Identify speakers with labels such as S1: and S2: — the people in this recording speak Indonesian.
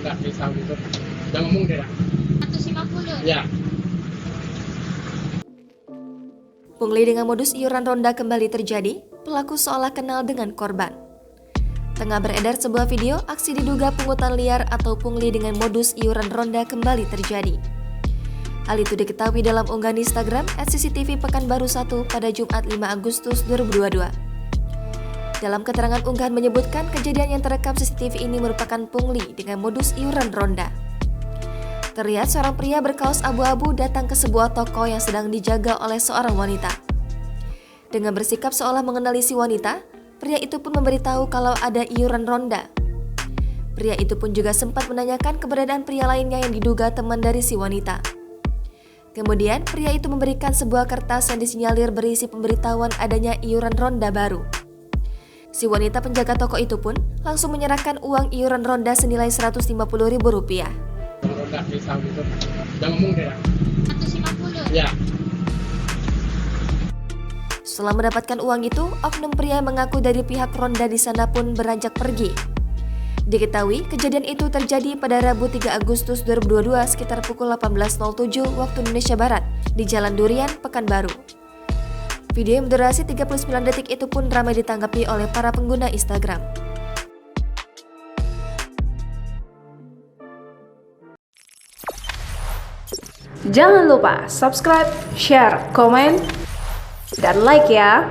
S1: Ronda pisau gitu. Udah ngomong deh.
S2: 150.
S1: Ya.
S3: Pungli dengan modus iuran ronda kembali terjadi, pelaku seolah kenal dengan korban. Tengah beredar sebuah video aksi diduga pungutan liar atau pungli dengan modus iuran ronda kembali terjadi. Hal itu diketahui dalam unggahan Instagram @CCTV Pekanbaru 1 pada Jumat 5 Agustus 2022. Dalam keterangan unggahan menyebutkan kejadian yang terekam CCTV ini merupakan pungli dengan modus iuran ronda. Terlihat seorang pria berkaos abu-abu datang ke sebuah toko yang sedang dijaga oleh seorang wanita. Dengan bersikap seolah mengenali si wanita, pria itu pun memberitahu kalau ada iuran ronda. Pria itu pun juga sempat menanyakan keberadaan pria lainnya yang diduga teman dari si wanita. Kemudian, pria itu memberikan sebuah kertas yang disinyalir berisi pemberitahuan adanya iuran ronda baru. Si wanita penjaga toko itu pun langsung menyerahkan uang iuran ronda senilai Rp150.000.
S1: Ronda pisau gitu. Udah ngomong deh.
S2: 150.
S1: Ya.
S3: Setelah mendapatkan uang itu, oknum pria yang mengaku dari pihak ronda di sana pun beranjak pergi. Diketahui, kejadian itu terjadi pada Rabu 3 Agustus 2022 sekitar pukul 18.07 waktu Indonesia Barat di Jalan Durian, Pekanbaru. Video yang berdurasi 39 detik itu pun ramai ditanggapi oleh para pengguna Instagram.
S4: Jangan lupa subscribe, share, komen, dan like ya.